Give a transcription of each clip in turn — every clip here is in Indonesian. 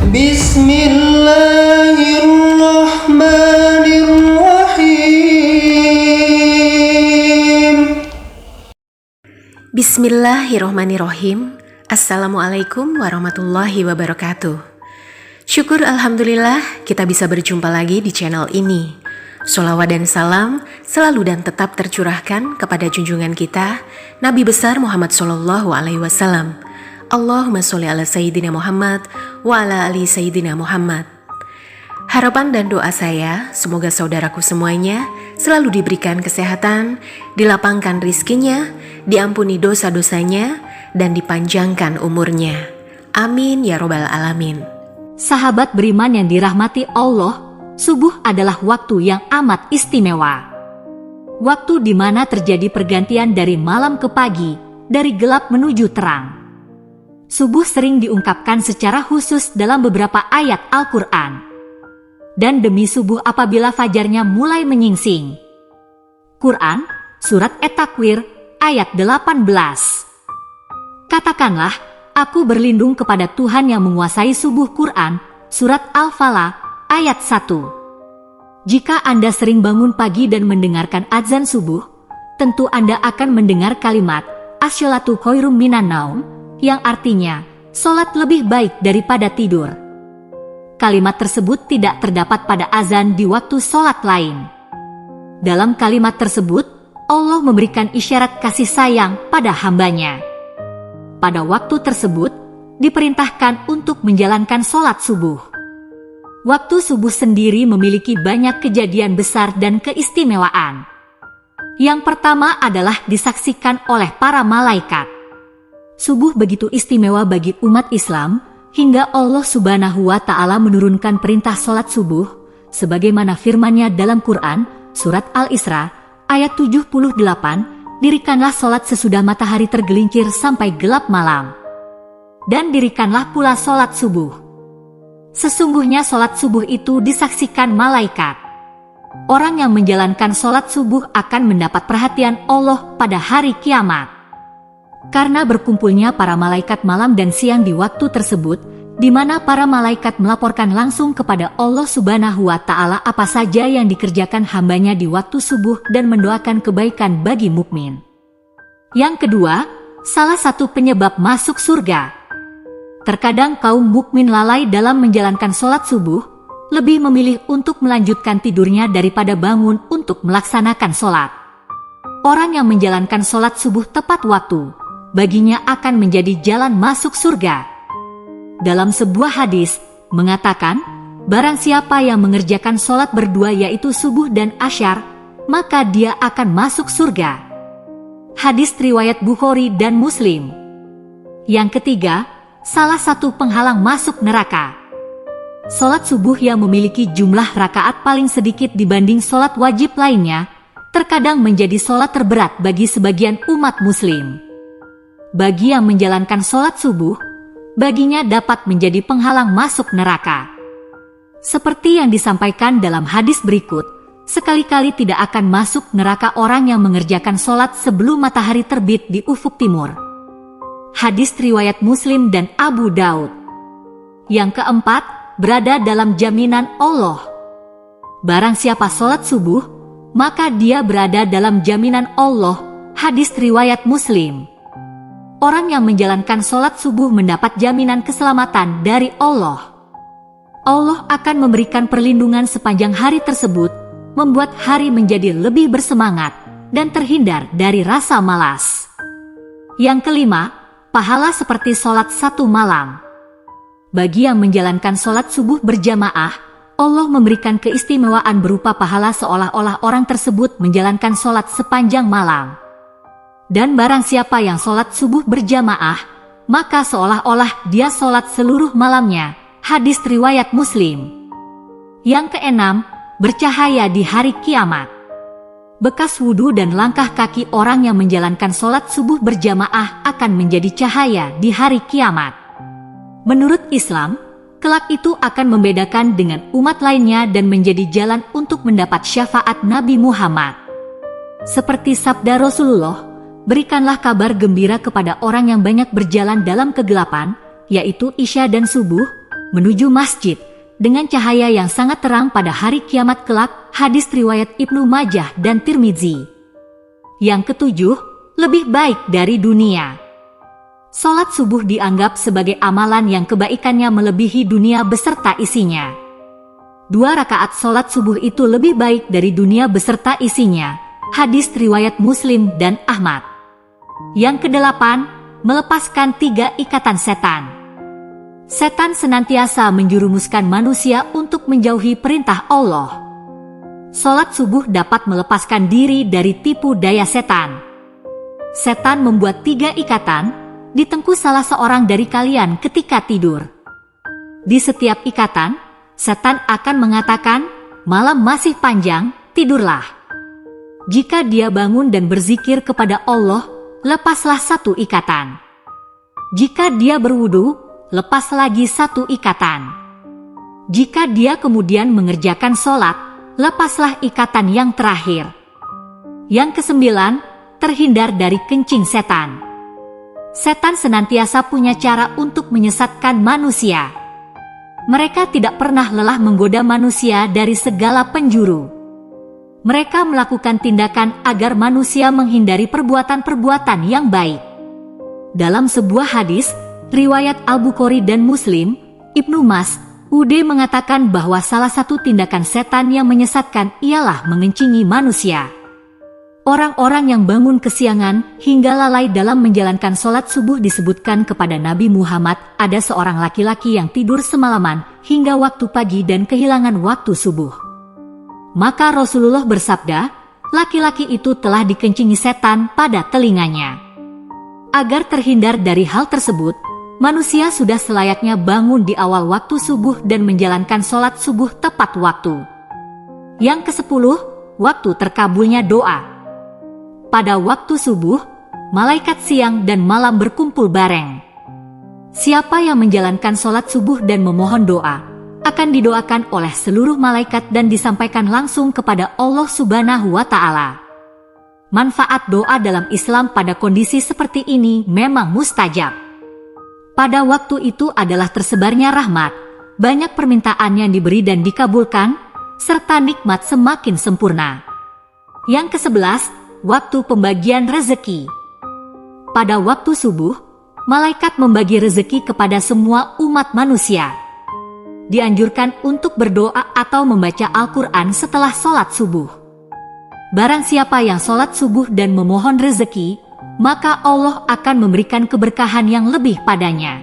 Bismillahirrahmanirrahim. Bismillahirrahmanirrahim. Assalamualaikum warahmatullahi wabarakatuh. Syukur alhamdulillah kita bisa berjumpa lagi di channel ini. Sholawat dan salam selalu dan tetap tercurahkan kepada junjungan kita Nabi besar Muhammad Sallallahu Alaihi Wasallam. Allahumma sholli ala Sayyidina Muhammad wa ala ali Sayyidina Muhammad. Harapan dan doa saya semoga saudaraku semuanya selalu diberikan kesehatan, dilapangkan rizkinya, diampuni dosa-dosanya, dan dipanjangkan umurnya. Amin ya robbal alamin. Sahabat beriman yang dirahmati Allah, subuh adalah waktu yang amat istimewa. Waktu di mana terjadi pergantian dari malam ke pagi, dari gelap menuju terang. Subuh sering diungkapkan secara khusus dalam beberapa ayat Al-Quran. Dan demi subuh apabila fajarnya mulai menyingsing. Quran, Surat At-Takwir, ayat 18. Katakanlah, aku berlindung kepada Tuhan yang menguasai subuh. Quran, Surat Al-Falaq, ayat 1. Jika Anda sering bangun pagi dan mendengarkan azan subuh, tentu Anda akan mendengar kalimat As-sholatu khairum minan naum, yang artinya, sholat lebih baik daripada tidur. Kalimat tersebut tidak terdapat pada azan di waktu sholat lain. Dalam kalimat tersebut, Allah memberikan isyarat kasih sayang pada hambanya. Pada waktu tersebut, diperintahkan untuk menjalankan sholat subuh. Waktu subuh sendiri memiliki banyak kejadian besar dan keistimewaan. Yang pertama adalah disaksikan oleh para malaikat. Subuh begitu istimewa bagi umat Islam, hingga Allah Subhanahu wa Ta'ala menurunkan perintah sholat subuh, sebagaimana firman-Nya dalam Quran, Surat Al-Isra, ayat 78, dirikanlah sholat sesudah matahari tergelincir sampai gelap malam. Dan dirikanlah pula sholat subuh. Sesungguhnya sholat subuh itu disaksikan malaikat. Orang yang menjalankan sholat subuh akan mendapat perhatian Allah pada hari kiamat. Karena berkumpulnya para malaikat malam dan siang di waktu tersebut, di mana para malaikat melaporkan langsung kepada Allah Subhanahu wa Ta'ala apa saja yang dikerjakan hambanya di waktu subuh dan mendoakan kebaikan bagi mukmin. Yang kedua, salah satu penyebab masuk surga. Terkadang kaum mukmin lalai dalam menjalankan sholat subuh, lebih memilih untuk melanjutkan tidurnya daripada bangun untuk melaksanakan sholat. Orang yang menjalankan sholat subuh tepat waktu, baginya akan menjadi jalan masuk surga. Dalam sebuah hadis, mengatakan, barang siapa yang mengerjakan sholat berdua yaitu subuh dan asyar, maka dia akan masuk surga. Hadis riwayat Bukhari dan Muslim. Yang ketiga, salah satu penghalang masuk neraka. Sholat subuh yang memiliki jumlah rakaat paling sedikit dibanding sholat wajib lainnya, terkadang menjadi sholat terberat bagi sebagian umat muslim. Bagi yang menjalankan sholat subuh, baginya dapat menjadi penghalang masuk neraka. Seperti yang disampaikan dalam hadis berikut, sekali-kali tidak akan masuk neraka orang yang mengerjakan sholat sebelum matahari terbit di ufuk timur. Hadis riwayat Muslim dan Abu Daud. Yang keempat, berada dalam jaminan Allah. Barang siapa sholat subuh, maka dia berada dalam jaminan Allah. Hadis riwayat Muslim. Orang yang menjalankan sholat subuh mendapat jaminan keselamatan dari Allah. Allah akan memberikan perlindungan sepanjang hari tersebut, membuat hari menjadi lebih bersemangat dan terhindar dari rasa malas. Yang kelima, pahala seperti sholat satu malam. Bagi yang menjalankan sholat subuh berjamaah, Allah memberikan keistimewaan berupa pahala seolah-olah orang tersebut menjalankan sholat sepanjang malam. Dan barang siapa yang sholat subuh berjamaah, maka seolah-olah dia sholat seluruh malamnya. Hadis riwayat Muslim. Yang keenam, bercahaya di hari kiamat. Bekas wudhu dan langkah kaki orang yang menjalankan sholat subuh berjamaah akan menjadi cahaya di hari kiamat. Menurut Islam, kelak itu akan membedakan dengan umat lainnya dan menjadi jalan untuk mendapat syafaat Nabi Muhammad. Seperti sabda Rasulullah, berikanlah kabar gembira kepada orang yang banyak berjalan dalam kegelapan, yaitu Isya dan subuh, menuju masjid dengan cahaya yang sangat terang pada hari kiamat kelak. Hadis riwayat Ibnu Majah dan Tirmidzi. Yang ketujuh, lebih baik dari dunia. Salat subuh dianggap sebagai amalan yang kebaikannya melebihi dunia beserta isinya. 2 rakaat salat subuh itu lebih baik dari dunia beserta isinya. Hadis riwayat Muslim dan Ahmad. Yang kedelapan, melepaskan 3 ikatan setan. Setan senantiasa menjerumuskan manusia untuk menjauhi perintah Allah. Salat subuh dapat melepaskan diri dari tipu daya setan. Setan membuat 3 ikatan di tengkuk salah seorang dari kalian ketika tidur. Di setiap ikatan, setan akan mengatakan, "Malam masih panjang, tidurlah." Jika dia bangun dan berzikir kepada Allah, lepaslah 1 ikatan. Jika dia berwudu, lepas lagi 1 ikatan. Jika dia kemudian mengerjakan sholat, lepaslah ikatan yang terakhir. Yang kesembilan, terhindar dari kencing setan. Setan senantiasa punya cara untuk menyesatkan manusia. Mereka tidak pernah lelah menggoda manusia dari segala penjuru. Mereka melakukan tindakan agar manusia menghindari perbuatan-perbuatan yang baik. Dalam sebuah hadis, riwayat Al-Bukhari dan Muslim, Ibnu Mas'ud mengatakan bahwa salah satu tindakan setan yang menyesatkan ialah mengencingi manusia. Orang-orang yang bangun kesiangan hingga lalai dalam menjalankan sholat subuh disebutkan kepada Nabi Muhammad ada seorang laki-laki yang tidur semalaman hingga waktu pagi dan kehilangan waktu subuh. Maka Rasulullah bersabda, laki-laki itu telah dikencingi setan pada telinganya. Agar terhindar dari hal tersebut, manusia sudah selayaknya bangun di awal waktu subuh dan menjalankan sholat subuh tepat waktu. Yang ke-10, waktu terkabulnya doa. Pada waktu subuh, malaikat siang dan malam berkumpul bareng. Siapa yang menjalankan sholat subuh dan memohon doa, akan didoakan oleh seluruh malaikat dan disampaikan langsung kepada Allah Subhanahu wa Ta'ala. Manfaat doa dalam Islam pada kondisi seperti ini memang mustajab. Pada waktu itu adalah tersebarnya rahmat, banyak permintaan yang diberi dan dikabulkan, serta nikmat semakin sempurna. Yang ke-11, waktu pembagian rezeki. Pada waktu subuh, malaikat membagi rezeki kepada semua umat manusia. Dianjurkan untuk berdoa atau membaca Al-Quran setelah sholat subuh. Barang siapa yang sholat subuh dan memohon rezeki, maka Allah akan memberikan keberkahan yang lebih padanya.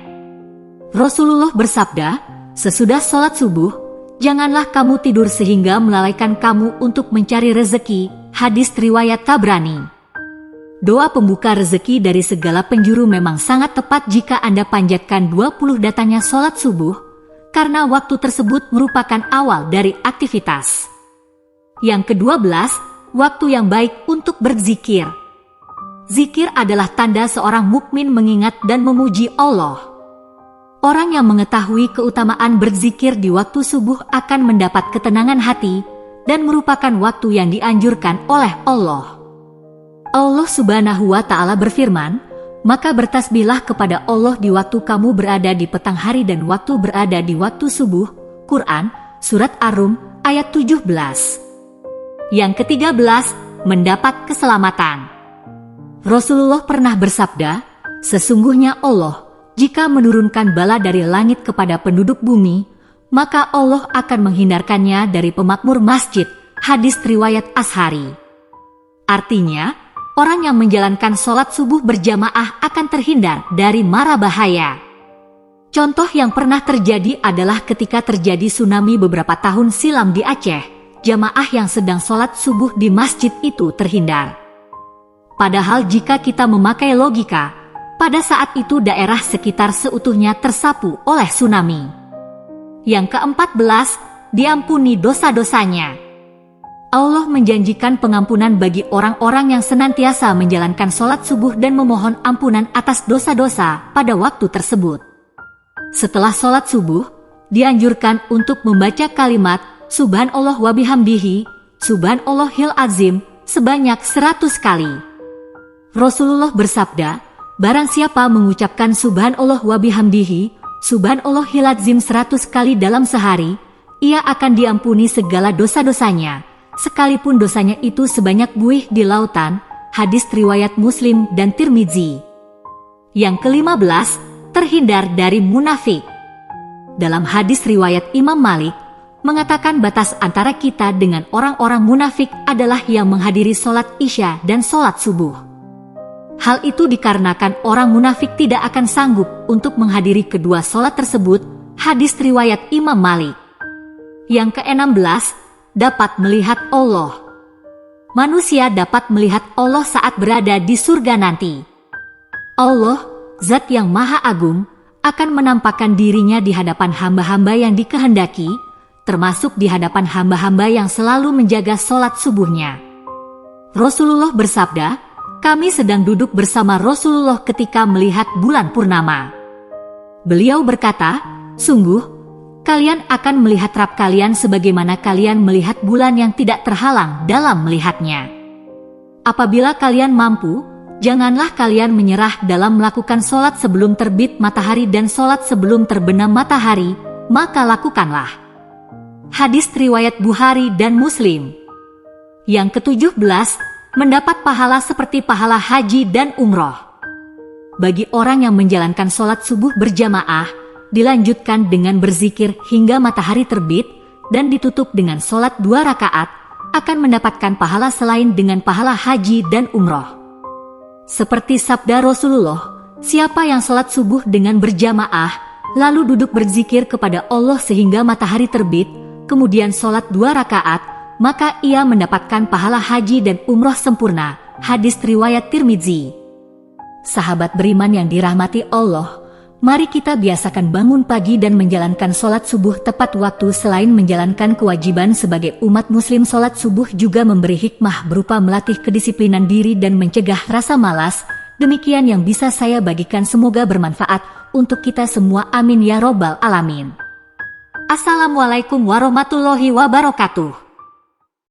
Rasulullah bersabda, sesudah sholat subuh, janganlah kamu tidur sehingga melalaikan kamu untuk mencari rezeki. Hadis riwayat Tabrani. Doa pembuka rezeki dari segala penjuru memang sangat tepat jika Anda panjatkan 20 datangnya sholat subuh, karena waktu tersebut merupakan awal dari aktivitas. Yang ke-12, waktu yang baik untuk berzikir. Zikir adalah tanda seorang mukmin mengingat dan memuji Allah. Orang yang mengetahui keutamaan berzikir di waktu subuh akan mendapat ketenangan hati dan merupakan waktu yang dianjurkan oleh Allah. Allah Subhanahu wa Ta'ala berfirman, maka bertasbihlah kepada Allah di waktu kamu berada di petang hari dan waktu berada di waktu subuh. Quran, Surat Ar-Rum, ayat 17. Yang ke-13, mendapat keselamatan. Rasulullah pernah bersabda, sesungguhnya Allah, jika menurunkan bala dari langit kepada penduduk bumi, maka Allah akan menghindarkannya dari pemakmur masjid. Hadis riwayat Ashari. Artinya, orang yang menjalankan sholat subuh berjamaah akan terhindar dari mara bahaya. Contoh yang pernah terjadi adalah ketika terjadi tsunami beberapa tahun silam di Aceh, jamaah yang sedang sholat subuh di masjid itu terhindar. Padahal jika kita memakai logika, pada saat itu daerah sekitar seutuhnya tersapu oleh tsunami. Yang ke-14, diampuni dosa-dosanya. Allah menjanjikan pengampunan bagi orang-orang yang senantiasa menjalankan sholat subuh dan memohon ampunan atas dosa-dosa pada waktu tersebut. Setelah sholat subuh, dianjurkan untuk membaca kalimat Subhanallah wa bihamdihi, Subhanallahil azim, sebanyak 100 kali. Rasulullah bersabda, barang siapa mengucapkan Subhanallah wa bihamdihi, subhanallahil azim 100 kali dalam sehari, ia akan diampuni segala dosa-dosanya, sekalipun dosanya itu sebanyak buih di lautan. Hadis riwayat Muslim dan Tirmizi. Yang ke-15, terhindar dari munafik. Dalam hadis riwayat Imam Malik, mengatakan batas antara kita dengan orang-orang munafik adalah yang menghadiri sholat isya dan sholat subuh. Hal itu dikarenakan orang munafik tidak akan sanggup untuk menghadiri kedua sholat tersebut. Hadis riwayat Imam Malik. Yang ke-16, dapat melihat Allah. Manusia dapat melihat Allah saat berada di surga nanti. Allah, Zat yang Maha Agung, akan menampakkan dirinya di hadapan hamba-hamba yang dikehendaki, termasuk di hadapan hamba-hamba yang selalu menjaga sholat subuhnya. Rasulullah bersabda, kami sedang duduk bersama Rasulullah ketika melihat bulan purnama. Beliau berkata, sungguh, kalian akan melihat Rabb kalian sebagaimana kalian melihat bulan yang tidak terhalang dalam melihatnya. Apabila kalian mampu, janganlah kalian menyerah dalam melakukan sholat sebelum terbit matahari dan sholat sebelum terbenam matahari, maka lakukanlah. Hadis riwayat Bukhari dan Muslim. Yang ke-17, mendapat pahala seperti pahala haji dan umroh. Bagi orang yang menjalankan sholat subuh berjamaah, dilanjutkan dengan berzikir hingga matahari terbit, dan ditutup dengan sholat 2 rakaat, akan mendapatkan pahala selain dengan pahala haji dan umroh. Seperti sabda Rasulullah, siapa yang sholat subuh dengan berjamaah, lalu duduk berzikir kepada Allah sehingga matahari terbit, kemudian sholat 2 rakaat, maka ia mendapatkan pahala haji dan umroh sempurna. Hadis riwayat Tirmizi. Sahabat beriman yang dirahmati Allah, mari kita biasakan bangun pagi dan menjalankan sholat subuh tepat waktu. Selain menjalankan kewajiban sebagai umat muslim, sholat subuh juga memberi hikmah berupa melatih kedisiplinan diri dan mencegah rasa malas. Demikian yang bisa saya bagikan, semoga bermanfaat untuk kita semua. Amin ya robbal alamin. Assalamualaikum warahmatullahi wabarakatuh.